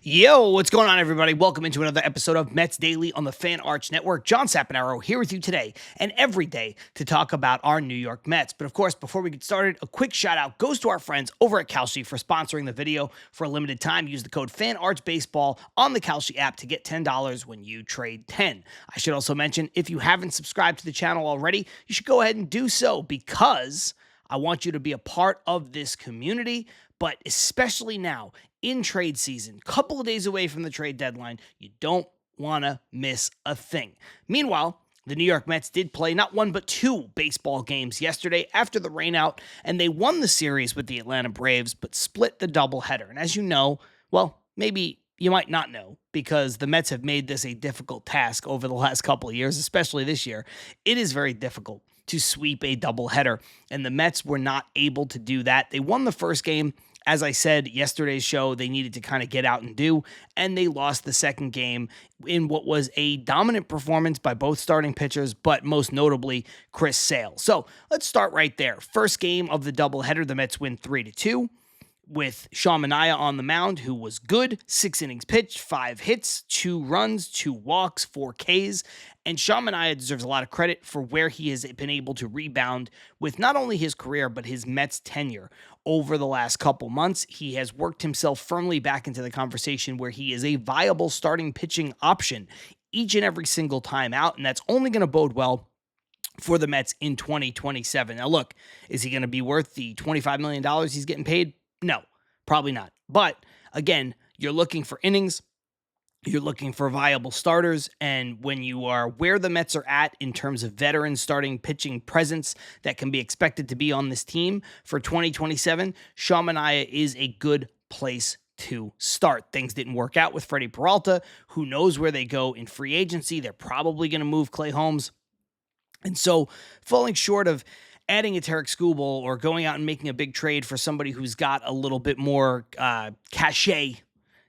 Yo, what's going on, everybody? Welcome into another episode of Mets Daily on the Fan Arch Network. John Saponaro here with you today and every day to talk about our New York Mets. But of course, before we get started, a quick shout out goes to our friends over at Kalshi for sponsoring the video for a limited time. Use the code FANARCHBASEBALL on the Kalshi app to get $10 when you trade 10. I should also mention, if you haven't subscribed to the channel already, you should go ahead and do so because I want you to be a part of this community, but especially now in trade season, couple of days away from the trade deadline, you don't want to miss a thing. Meanwhile, the New York Mets did play not one but two baseball games yesterday after the rainout, and they won the series with the Atlanta Braves, but split the doubleheader. And as you know, well, maybe you might not know, because the Mets have made this a difficult task over the last couple of years, especially this year. It is very difficult to sweep a doubleheader, and the Mets were not able to do that. They won the first game. As I said, yesterday's show, they needed to kind of get out and do, and they lost the second game in what was a dominant performance by both starting pitchers, but most notably, Chris Sale. So let's start right there. First game of the doubleheader, the Mets win 3-2. With Sean Manaea on the mound, who was good. 6 innings pitched, 5 hits, 2 runs, 2 walks, 4 Ks. And Sean Manaea deserves a lot of credit for where he has been able to rebound with not only his career, but his Mets tenure over the last couple months. He has worked himself firmly back into the conversation where he is a viable starting pitching option each and every single time out, and that's only going to bode well for the Mets in 2027. Now, look, is he going to be worth the $25 million he's getting paid? No, probably not. But again, you're looking for innings, you're looking for viable starters, and when you are where the Mets are at in terms of veteran starting pitching presence that can be expected to be on this team for 2027, Sean Manaea is a good place to start. Things didn't work out with Freddie Peralta. Who knows where they go in free agency? They're probably going to move Clay Holmes. And so falling short of adding a Tarek Skubal or going out and making a big trade for somebody who's got a little bit more cachet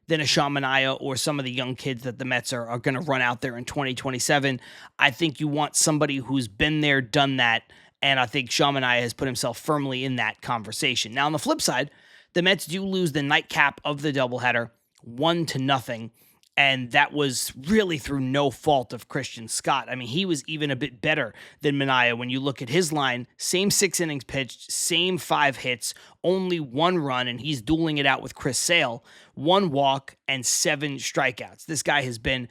than a Sean Manaea or some of the young kids that the Mets are going to run out there in 2027. I think you want somebody who's been there, done that, and I think Sean Manaea has put himself firmly in that conversation. Now, on the flip side, the Mets do lose the nightcap of the doubleheader 1-0. And that was really through no fault of Christian Scott. I mean, he was even a bit better than Manaea when you look at his line. Same 6 innings pitched, same 5 hits, only 1 run, and he's dueling it out with Chris Sale. 1 walk and 7 strikeouts. This guy has been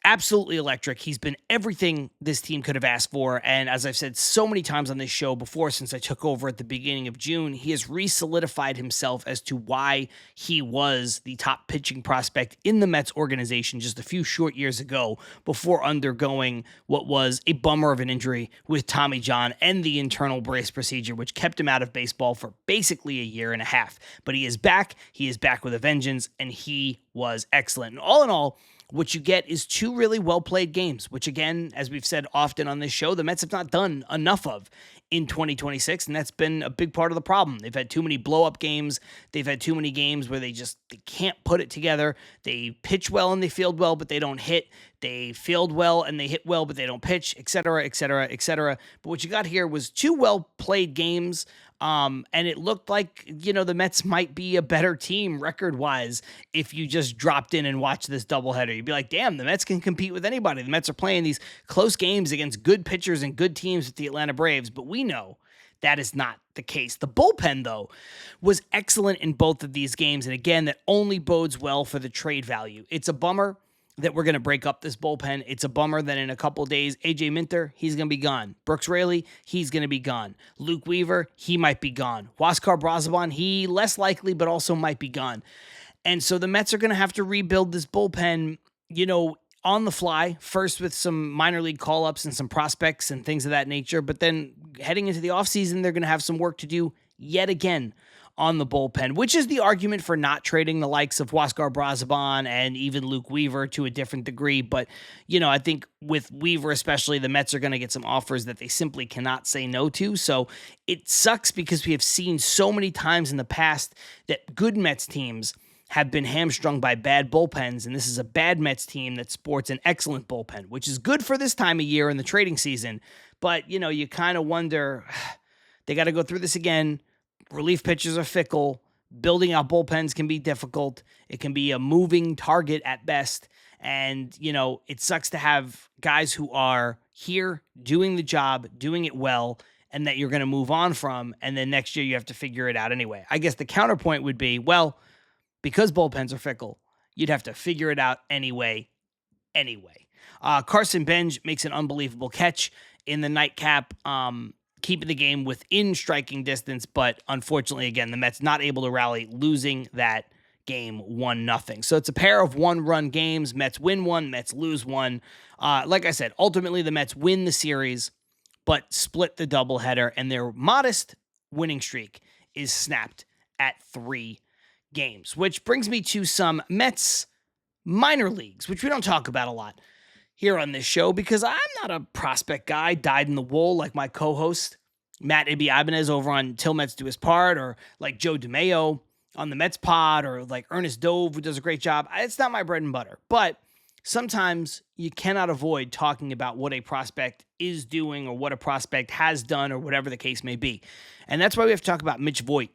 absolutely electric. He's been everything this team could have asked for. And as I've said so many times on this show before, since I took over at the beginning of June, he has re-solidified himself as to why he was the top pitching prospect in the Mets organization just a few short years ago before undergoing what was a bummer of an injury with Tommy John and the internal brace procedure, which kept him out of baseball for basically a year and a half. But he is back. He is back with a vengeance, and he was excellent. And all in all, what you get is 2 really well-played games, which again, as we've said often on this show, the Mets have not done enough of in 2026, and that's been a big part of the problem. They've had too many blow-up games. They've had too many games where they can't put it together. They pitch well and they field well, but they don't hit. They field well and they hit well, but they don't pitch, et cetera, et cetera, et cetera. But what you got here was 2 well-played games, and it looked like, the Mets might be a better team record-wise if you just dropped in and watched this doubleheader. You'd be like, damn, the Mets can compete with anybody. The Mets are playing these close games against good pitchers and good teams with the Atlanta Braves, but we know that is not the case. The bullpen, though, was excellent in both of these games, and again, that only bodes well for the trade value. It's a bummer that we're going to break up this bullpen. It's a bummer that in a couple days, A.J. Minter, he's going to be gone. Brooks Raley, he's going to be gone. Luke Weaver, he might be gone. Huascar Brazoban, he less likely, but also might be gone. And so the Mets are going to have to rebuild this bullpen, on the fly, first with some minor league call-ups and some prospects and things of that nature, but then heading into the offseason, they're going to have some work to do yet again on the bullpen, which is the argument for not trading the likes of Huascar Brazoban and even Luke Weaver to a different degree. But, I think with Weaver especially, the Mets are going to get some offers that they simply cannot say no to. So it sucks because we have seen so many times in the past that good Mets teams have been hamstrung by bad bullpens, and this is a bad Mets team that sports an excellent bullpen, which is good for this time of year in the trading season. But, you kind of wonder, they got to go through this again. Relief pitchers are fickle. Building out bullpens can be difficult. It can be a moving target at best. And, it sucks to have guys who are here doing the job, doing it well, and that you're going to move on from. And then next year you have to figure it out anyway. I guess the counterpoint would be, well, because bullpens are fickle, you'd have to figure it out anyway. Carson Benj makes an unbelievable catch in the nightcap, keeping the game within striking distance, but unfortunately, again, the Mets not able to rally, losing that game 1-0. So it's a pair of one-run games. Mets win one, Mets lose one. Like I said, ultimately the Mets win the series, but split the doubleheader, and their modest winning streak is snapped at 3 games, which brings me to some Mets minor leagues, which we don't talk about a lot here on this show because I'm not a prospect guy, dyed in the wool like my co-host, Matt Ibby Ibanez over on Till Mets Do His Part, or like Joe DeMeo on the Mets pod, or like Ernest Dove, who does a great job. It's not my bread and butter, but sometimes you cannot avoid talking about what a prospect is doing or what a prospect has done or whatever the case may be. And that's why we have to talk about Mitch Voit,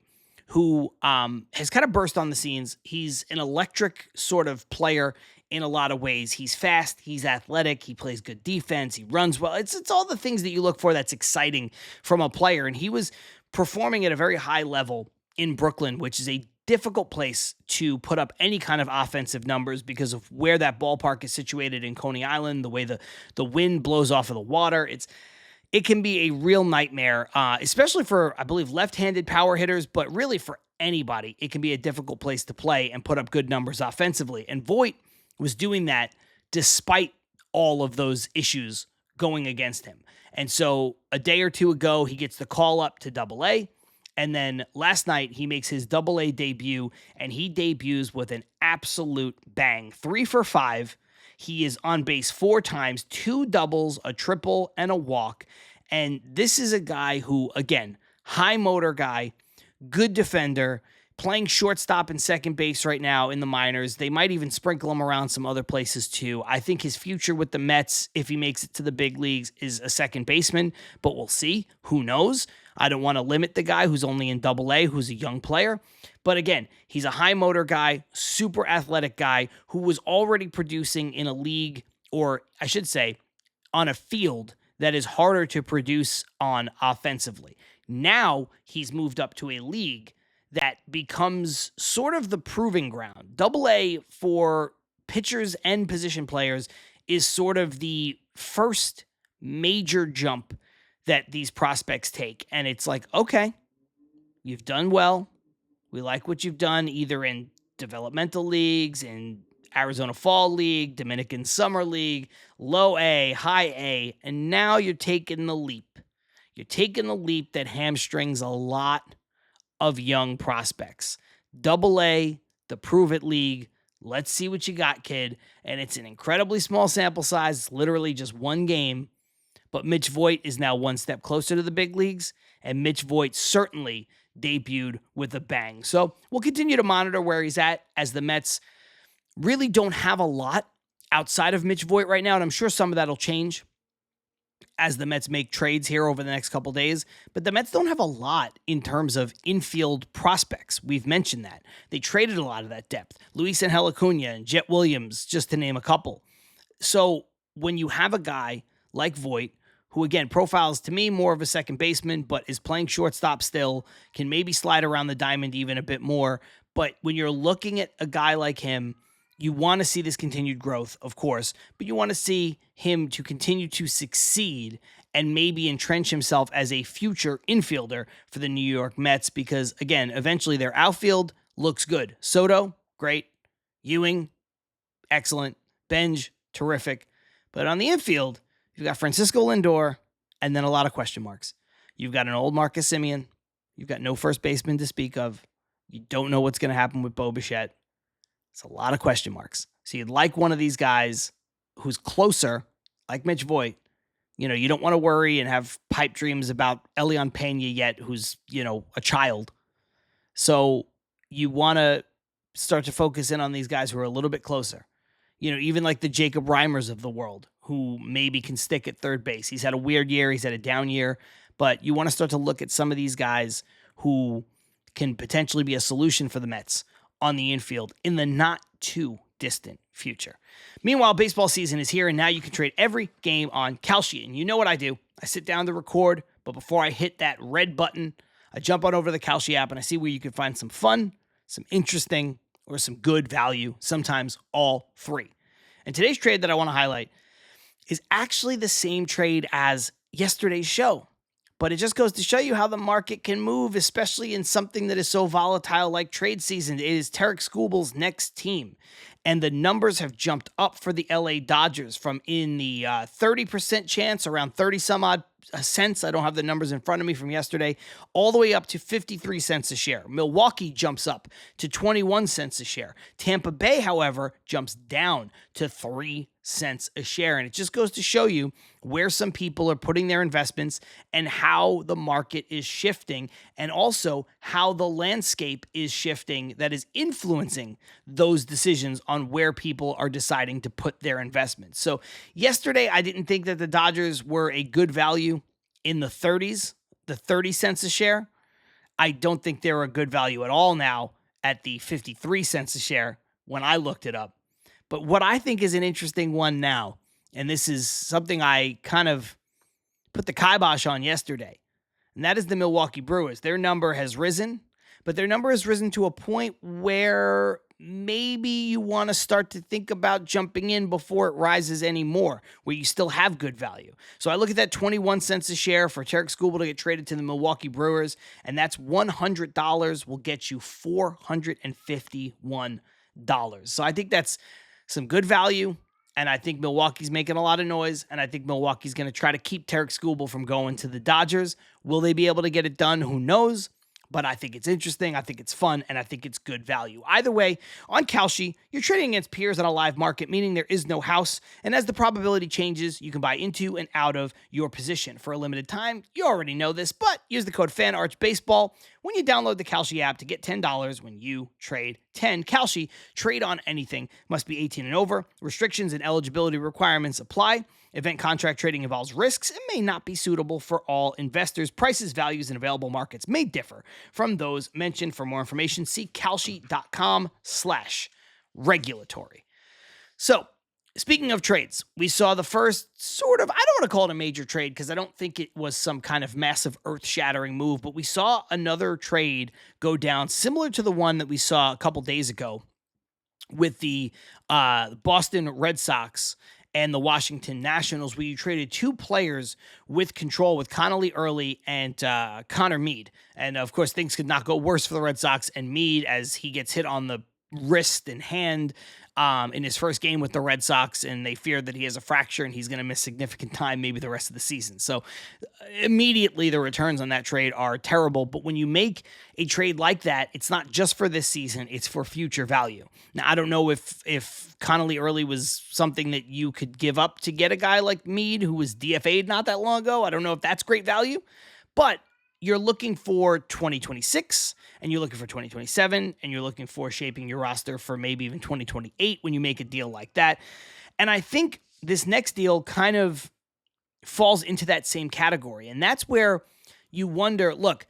who has kind of burst on the scenes. He's an electric sort of player in a lot of ways. He's fast, he's athletic, he plays good defense, he runs well. It's all the things that you look for that's exciting from a player. And he was performing at a very high level in Brooklyn, which is a difficult place to put up any kind of offensive numbers because of where that ballpark is situated in Coney Island, the way the wind blows off of the water. It can be a real nightmare, especially for, I believe, left-handed power hitters, but really for anybody. It can be a difficult place to play and put up good numbers offensively. And Voit was doing that despite all of those issues going against him. And so a day or two ago, he gets the call up to Double-A. And then last night, he makes his Double-A debut, and he debuts with an absolute bang. 3 for 5. He is on base 4 times, 2 doubles, a triple, and a walk. And this is a guy who, again, high motor guy, good defender, playing shortstop and second base right now in the minors. They might even sprinkle him around some other places too. I think his future with the Mets, if he makes it to the big leagues, is a second baseman, but we'll see. Who knows? I don't want to limit the guy who's only in Double-A, who's a young player. But again, he's a high motor guy, super athletic guy who was already producing in a league, or I should say, on a field that is harder to produce on offensively. Now he's moved up to a league that becomes sort of the proving ground. Double-A for pitchers and position players is sort of the first major jump that these prospects take. And it's like, okay, you've done well. We like what you've done either in developmental leagues, in Arizona Fall League, Dominican Summer League, low A, high A, and now you're taking the leap. You're taking the leap that hamstrings a lot of young prospects. Double-A, the Prove It League. Let's see what you got, kid. And it's an incredibly small sample size. It's literally just one game. But Mitch Voit is now one step closer to the big leagues, and Mitch Voit certainly debuted with a bang. So we'll continue to monitor where he's at, as the Mets really don't have a lot outside of Mitch Voit right now, and I'm sure some of that will change as the Mets make trades here over the next couple days. But the Mets don't have a lot in terms of infield prospects. We've mentioned that. They traded a lot of that depth. Luis Angel Acuna and Jet Williams, just to name a couple. So when you have a guy like Voit, who again profiles to me more of a second baseman, but is playing shortstop still, can maybe slide around the diamond even a bit more. But when you're looking at a guy like him, you want to see this continued growth, of course, but you want to see him to continue to succeed and maybe entrench himself as a future infielder for the New York Mets, because again, eventually their outfield looks good. Soto, great. Ewing, excellent. Benj, terrific. But on the infield, you've got Francisco Lindor, and then a lot of question marks. You've got an old Marcus Semien. You've got no first baseman to speak of. You don't know what's going to happen with Bo Bichette. It's a lot of question marks. So you'd like one of these guys who's closer, like Mitch Voit. You don't want to worry and have pipe dreams about Elian Pena yet, who's, a child. So you want to start to focus in on these guys who are a little bit closer. Even like the Jacob Reimers of the world, who maybe can stick at third base. He's had a weird year. He's had a down year. But you want to start to look at some of these guys who can potentially be a solution for the Mets on the infield in the not too distant future. Meanwhile, baseball season is here, and now you can trade every game on Kalshi. And you know what I do? I sit down to record, but before I hit that red button, I jump on over to the Kalshi app and I see where you can find some fun, some interesting, or some good value, sometimes all three. And today's trade that I want to highlight is actually the same trade as yesterday's show. But it just goes to show you how the market can move, especially in something that is so volatile like trade season. It is Tarik Skubal's next team. And the numbers have jumped up for the LA Dodgers from in the 30% chance, around 30 some odd cents. I don't have the numbers in front of me from yesterday, all the way up to 53 cents a share. Milwaukee jumps up to 21 cents a share. Tampa Bay, however, jumps down to 3 cents a share. And it just goes to show you where some people are putting their investments and how the market is shifting, and also how the landscape is shifting that is influencing those decisions on where people are deciding to put their investments. So yesterday, I didn't think that the Dodgers were a good value in the 30s, the 30 cents a share. I don't think they're a good value at all now at the 53 cents a share when I looked it up. But what I think is an interesting one now, and this is something I kind of put the kibosh on yesterday, and that is the Milwaukee Brewers. Their number has risen, but their number has risen to a point where maybe you want to start to think about jumping in before it rises anymore, where you still have good value. So I look at that 21 cents a share for Tarik Skubal to get traded to the Milwaukee Brewers, and that's $100 will get you $451. So I think that's some good value, and I think Milwaukee's making a lot of noise, and I think Milwaukee's going to try to keep Tarik Skubal from going to the Dodgers. Will they be able to get it done? Who knows? But I think it's interesting, I think it's fun, and I think it's good value. Either way, on Kalshi, you're trading against peers on a live market, meaning there is no house, and as the probability changes, you can buy into and out of your position. For a limited time, you already know this, but use the code FANARCHBASEBALL when you download the Kalshi app to get $10 when you trade 10. Kalshi, trade on anything, must be 18 and over. Restrictions and eligibility requirements apply. Event contract trading involves risks and may not be suitable for all investors. Prices, values, and available markets may differ from those mentioned. For more information, see kalshi.com/regulatory. So, speaking of trades, we saw the first sort of, I don't want to call it a major trade because I don't think it was some kind of massive earth-shattering move, but we saw another trade go down similar to the one that we saw a couple days ago with the Boston Red Sox and the Washington Nationals, where you traded two players with control, with Connolly Early and Connor Meade. And, of course, things could not go worse for the Red Sox and Meade as he gets hit on the wrist and hand in his first game with the Red Sox, and they fear that he has a fracture and he's going to miss significant time, maybe the rest of the season. So immediately the returns on that trade are terrible. But when you make a trade like that, it's not just for this season, it's for future value. Now, I don't know if Connolly Early was something that you could give up to get a guy like Meade, who was DFA'd not that long ago. I don't know if that's great value, but you're looking for 2026, and you're looking for 2027, and you're looking for shaping your roster for maybe even 2028 when you make a deal like that. And I think this next deal kind of falls into that same category, and that's where you wonder, look,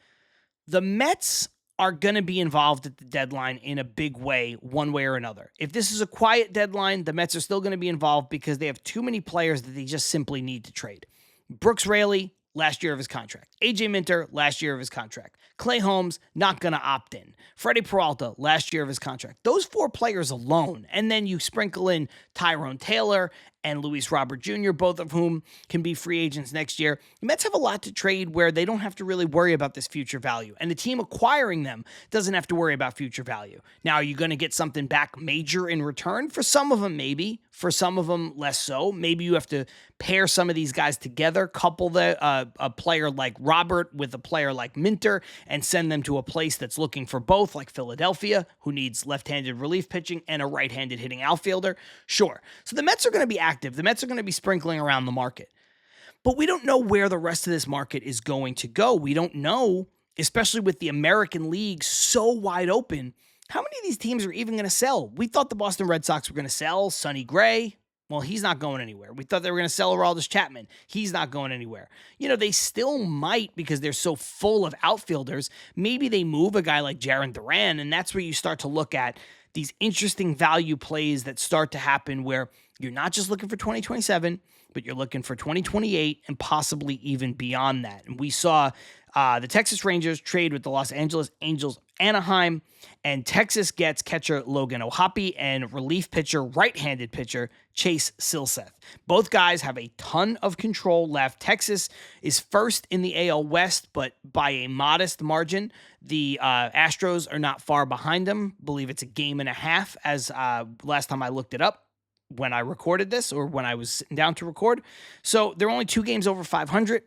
the Mets are going to be involved at the deadline in a big way, one way or another. If this is a quiet deadline, the Mets are still going to be involved because they have too many players that they just simply need to trade. Brooks Raley, last year of his contract. AJ Minter, last year of his contract. Clay Holmes, not going to opt in. Freddie Peralta, last year of his contract. Those four players alone, and then you sprinkle in Tyrone Taylor and Luis Robert Jr., both of whom can be free agents next year. The Mets have a lot to trade where they don't have to really worry about this future value, and the team acquiring them doesn't have to worry about future value. Now, are you going to get something back major in return? For some of them, maybe. For some of them, less so. Maybe you have to pair some of these guys together, couple a player like Robert with a player like Minter, and send them to a place that's looking for both, like Philadelphia, who needs left-handed relief pitching and a right-handed hitting outfielder. Sure. So the Mets are going to be active. The Mets are going to be sprinkling around the market. But we don't know where the rest of this market is going to go. We don't know, especially with the American League so wide open, how many of these teams are even going to sell? We thought the Boston Red Sox were going to sell Sonny Gray. Well, he's not going anywhere. We thought they were going to sell Aroldis Chapman. He's not going anywhere. They still might because they're so full of outfielders. Maybe they move a guy like Jarren Duran, and that's where you start to look at these interesting value plays that start to happen where you're not just looking for 2027, but you're looking for 2028 and possibly even beyond that. And we saw the Texas Rangers trade with the Los Angeles Angels Anaheim, and Texas gets catcher Logan O'Hoppe and relief pitcher, right-handed pitcher Chase Silseth. Both guys have a ton of control left. Texas is first in the AL West, but by a modest margin. The Astros are not far behind them. I believe it's a game and a half as last time I looked it up when I recorded this or when I was sitting down to record. So they're only 2 games over 500.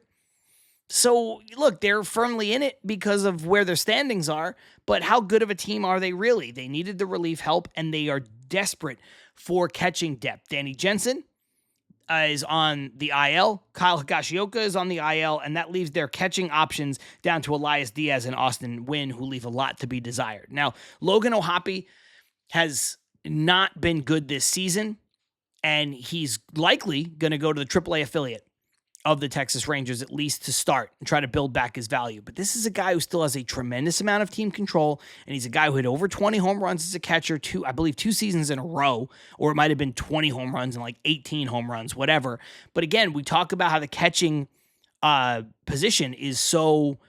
So, look, they're firmly in it because of where their standings are, but how good of a team are they really? They needed the relief help, and they are desperate for catching depth. Danny Jensen is on the IL. Kyle Higashioka is on the IL, and that leaves their catching options down to Elias Diaz and Austin Wynn, who leave a lot to be desired. Now, Logan O'Hoppe has not been good this season, and he's likely going to go to the AAA affiliate of the Texas Rangers, at least to start and try to build back his value. But this is a guy who still has a tremendous amount of team control, and he's a guy who had over 20 home runs as a catcher, I believe 2 seasons in a row, or it might have been 20 home runs and like 18 home runs, whatever. But again, we talk about how the catching position is so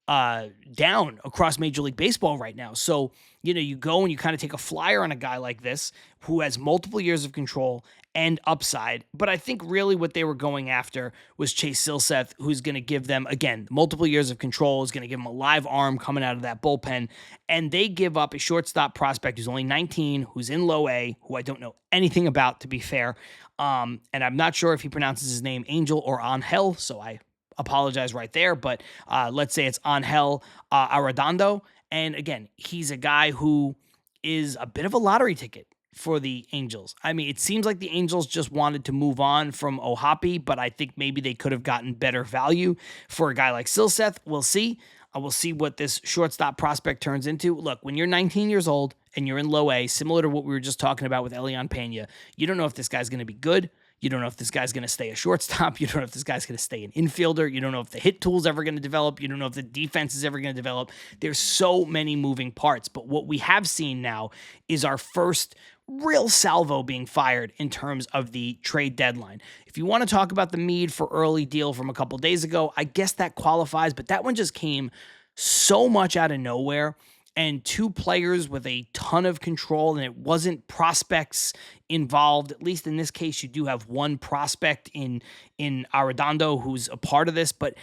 down across Major League Baseball right now. So, you go and you kind of take a flyer on a guy like this who has multiple years of control and upside. But I think really what they were going after was Chase Silseth, who's going to give them, again, multiple years of control, is going to give them a live arm coming out of that bullpen. And they give up a shortstop prospect who's only 19, who's in low A, who I don't know anything about, to be fair. And I'm not sure if he pronounces his name Angel or Angel, so I apologize right there. But let's say it's Angel Arredondo. And again, he's a guy who is a bit of a lottery ticket for the Angels. I mean, it seems like the Angels just wanted to move on from O'Hoppe, but I think maybe they could have gotten better value for a guy like Silseth. We'll see. We'll see what this shortstop prospect turns into. Look, when you're 19 years old and you're in low A, similar to what we were just talking about with Elian Pena, you don't know if this guy's going to be good. You don't know if this guy's going to stay a shortstop. You don't know if this guy's going to stay an infielder. You don't know if the hit tool's ever going to develop. You don't know if the defense is ever going to develop. There's so many moving parts. But what we have seen now is our first real salvo being fired in terms of the trade deadline. If you want to talk about the Meade for early deal from a couple days ago, I guess that qualifies, but that one just came so much out of nowhere. And 2 players with a ton of control, and it wasn't prospects involved. At least in this case, you do have one prospect in Arredondo who's a part of this. But,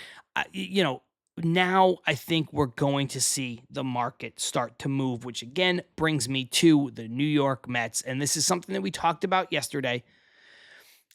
now I think we're going to see the market start to move, which again brings me to the New York Mets. And this is something that we talked about yesterday.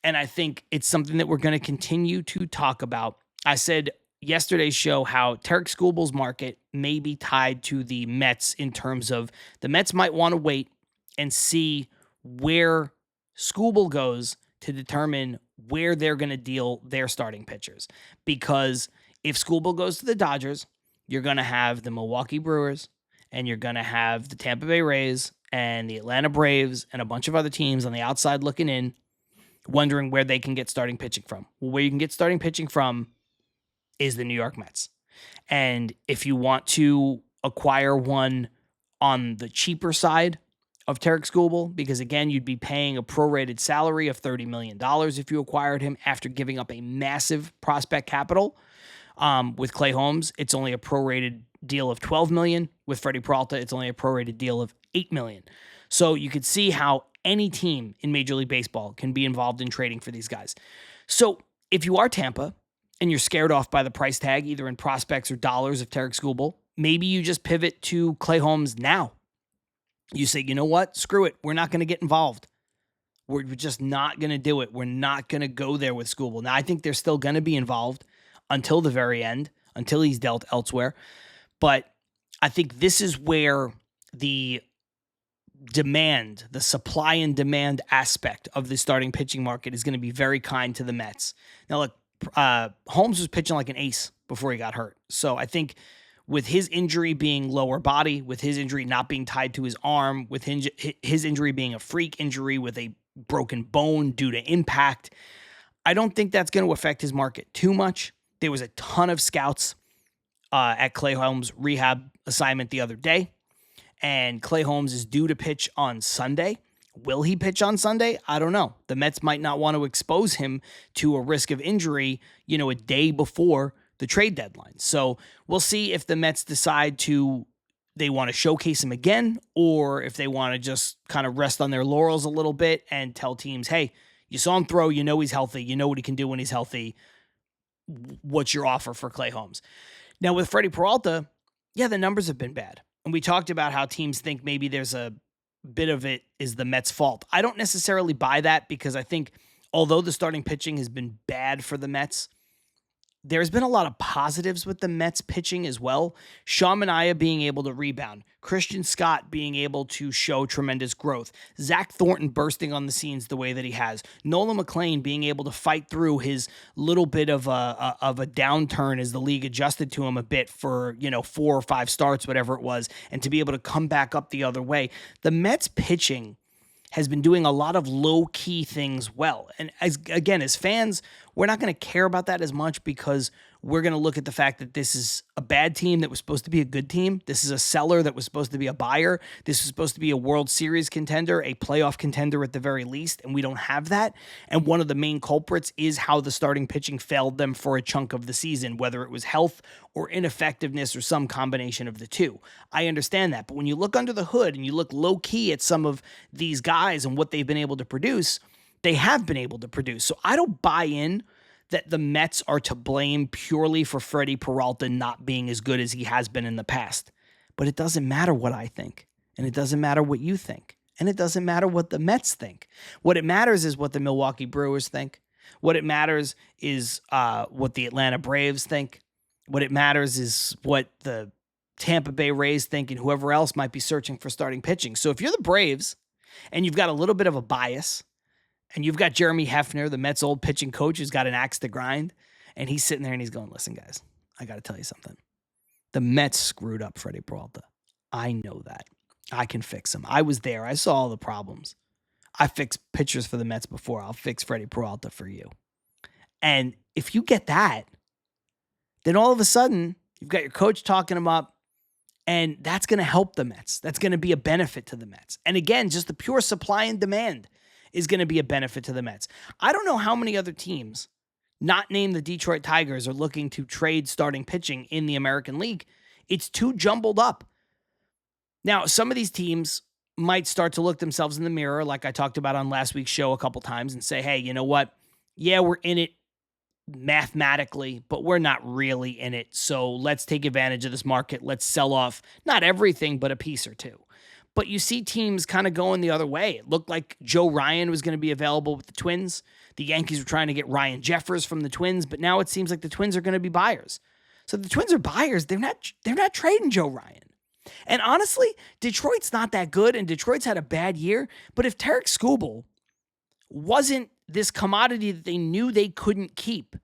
And I think it's something that we're going to continue to talk about. I said yesterday's show how Tarek Skubal's market may be tied to the Mets in terms of the Mets might want to wait and see where Skubal goes to determine where they're going to deal their starting pitchers. Because if Skubal goes to the Dodgers, you're going to have the Milwaukee Brewers and you're going to have the Tampa Bay Rays and the Atlanta Braves and a bunch of other teams on the outside looking in, wondering where they can get starting pitching from. Well, where you can get starting pitching from is the New York Mets. And if you want to acquire one on the cheaper side of Tarek Skubal, because again, you'd be paying a prorated salary of $30 million if you acquired him after giving up a massive prospect capital. With Clay Holmes, it's only a prorated deal of $12 million. With Freddie Peralta, it's only a prorated deal of $8 million. So you could see how any team in Major League Baseball can be involved in trading for these guys. So if you are Tampa and you're scared off by the price tag, either in prospects or dollars of Tarek Skubal, maybe you just pivot to Clay Holmes now. You say, you know what? Screw it. We're not going to get involved. We're just not going to do it. We're not going to go there with Skubal. Now, I think they're still going to be involved until the very end, until he's dealt elsewhere. But I think this is where the demand, the supply and demand aspect of the starting pitching market is going to be very kind to the Mets. Now, look, Holmes was pitching like an ace before he got hurt. So I think with his injury being lower body, with his injury not being tied to his arm, with his injury being a freak injury with a broken bone due to impact. I don't think that's going to affect his market too much. There was a ton of scouts at Clay Holmes' rehab assignment the other day, and Clay Holmes is due to pitch on Sunday. Will he pitch on Sunday? I don't know. The Mets might not want to expose him to a risk of injury, a day before the trade deadline. So we'll see if the Mets decide they want to showcase him again, or if they want to just kind of rest on their laurels a little bit and tell teams, hey, you saw him throw, he's healthy, you know what he can do when he's healthy. What's your offer for Clay Holmes? Now with Freddie Peralta, the numbers have been bad. And we talked about how teams think maybe there's a bit of it is the Mets' fault. I don't necessarily buy that, because I think although the starting pitching has been bad for the Mets, there's been a lot of positives with the Mets pitching as well. Sean Manaea being able to rebound. Christian Scott being able to show tremendous growth. Zach Thornton bursting on the scenes the way that he has. Nolan McLean being able to fight through his little bit of a downturn as the league adjusted to him a bit for, 4 or 5 starts, whatever it was, and to be able to come back up the other way. The Mets pitching has been doing a lot of low-key things well. And as fans, we're not going to care about that as much, because we're going to look at the fact that this is a bad team that was supposed to be a good team. This is a seller that was supposed to be a buyer. This is supposed to be a World Series contender, a playoff contender at the very least, and we don't have that. And one of the main culprits is how the starting pitching failed them for a chunk of the season, whether it was health or ineffectiveness or some combination of the two. I understand that, but when you look under the hood and you look low-key at some of these guys and what they've been able to produce, they have been able to produce. So I don't buy in that the Mets are to blame purely for Freddie Peralta not being as good as he has been in the past. But it doesn't matter what I think, and it doesn't matter what you think, and it doesn't matter what the Mets think. What it matters is what the Milwaukee Brewers think. What it matters is what the Atlanta Braves think. What it matters is what the Tampa Bay Rays think, and whoever else might be searching for starting pitching. So if you're the Braves and you've got a little bit of a bias, and you've got Jeremy Hefner, the Mets' old pitching coach, who's got an axe to grind, and he's sitting there and he's going, listen, guys, I got to tell you something. The Mets screwed up Freddie Peralta. I know that. I can fix him. I was there. I saw all the problems. I fixed pitchers for the Mets before. I'll fix Freddie Peralta for you. And if you get that, then all of a sudden, you've got your coach talking him up, and that's going to help the Mets. That's going to be a benefit to the Mets. And again, just the pure supply and demand is going to be a benefit to the Mets. I don't know how many other teams, not named the Detroit Tigers, are looking to trade starting pitching in the American League. It's too jumbled up. Now, some of these teams might start to look themselves in the mirror, like I talked about on last week's show a couple times, and say, hey, you know what? Yeah, we're in it mathematically, but we're not really in it. So let's take advantage of this market. Let's sell off not everything, but a piece or two. But you see teams kind of going the other way. It looked like Joe Ryan was going to be available with the Twins. The Yankees were trying to get Ryan Jeffers from the Twins, but now it seems like the Twins are going to be buyers. So the Twins are buyers. They're not trading Joe Ryan. And honestly, Detroit's not that good, and Detroit's had a bad year. But if Tarek Skubal wasn't this commodity that they knew they couldn't keep,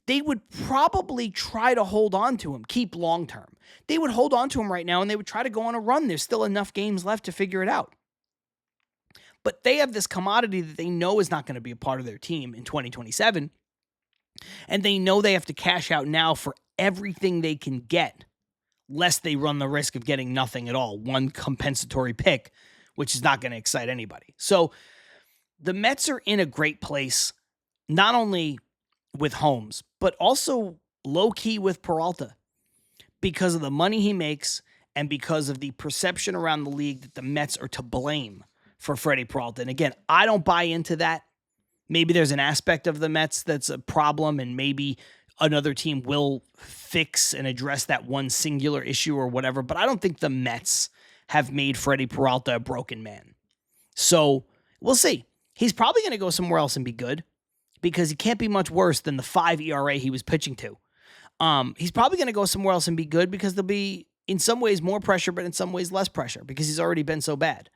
they would probably try to hold on to him, keep long term. They would hold on to him right now, and they would try to go on a run. There's still enough games left to figure it out. But they have this commodity that they know is not going to be a part of their team in 2027, and they know they have to cash out now for everything they can get, lest they run the risk of getting nothing at all, one compensatory pick, which is not going to excite anybody. So the Mets are in a great place, not only with Holmes, but also low-key with Peralta, because of the money he makes and because of the perception around the league that the Mets are to blame for Freddie Peralta. And again, I don't buy into that. Maybe there's an aspect of the Mets that's a problem, and maybe another team will fix and address that one singular issue or whatever, but I don't think the Mets have made Freddie Peralta a broken man. So we'll see. He's probably going to go somewhere else and be good, because he can't be much worse than the 5 ERA he was pitching to. He's probably going to go somewhere else and be good, because there'll be, in some ways, more pressure, but in some ways less pressure, because he's already been so bad.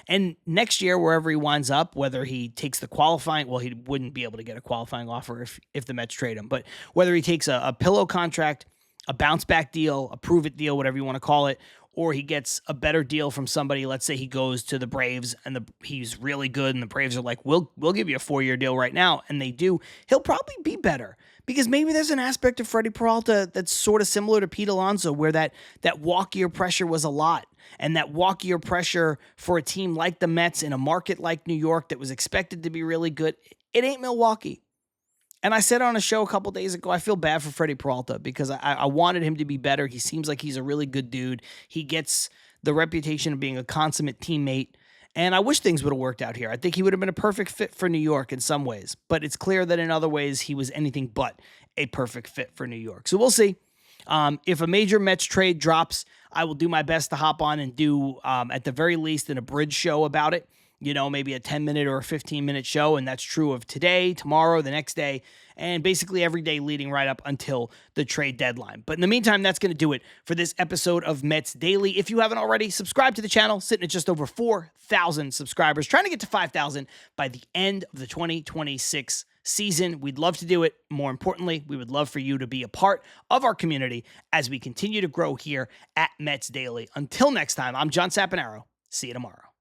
And next year, wherever he winds up, whether he takes the qualifying, well, he wouldn't be able to get a qualifying offer if the Mets trade him, but whether he takes a pillow contract, a bounce back deal, a prove it deal, whatever you want to call it, or he gets a better deal from somebody. Let's say he goes to the Braves and he's really good and the Braves are like, we'll give you a 4-year deal right now. And they do. He'll probably be better because maybe there's an aspect of Freddie Peralta that's sort of similar to Pete Alonso where that walk-year pressure was a lot. And that walk-year pressure for a team like the Mets in a market like New York that was expected to be really good, it ain't Milwaukee. And I said on a show a couple days ago, I feel bad for Freddie Peralta because I wanted him to be better. He seems like he's a really good dude. He gets the reputation of being a consummate teammate. And I wish things would have worked out here. I think he would have been a perfect fit for New York in some ways. But it's clear that in other ways, he was anything but a perfect fit for New York. So we'll see. If a major Mets trade drops, I will do my best to hop on and do, at the very least, an abridged show about it. Maybe a 10-minute or a 15-minute show, and that's true of today, tomorrow, the next day, and basically every day leading right up until the trade deadline. But in the meantime, that's going to do it for this episode of Mets Daily. If you haven't already, subscribe to the channel, sitting at just over 4,000 subscribers, trying to get to 5,000 by the end of the 2026 season. We'd love to do it. More importantly, we would love for you to be a part of our community as we continue to grow here at Mets Daily. Until next time, I'm John Saponaro. See you tomorrow.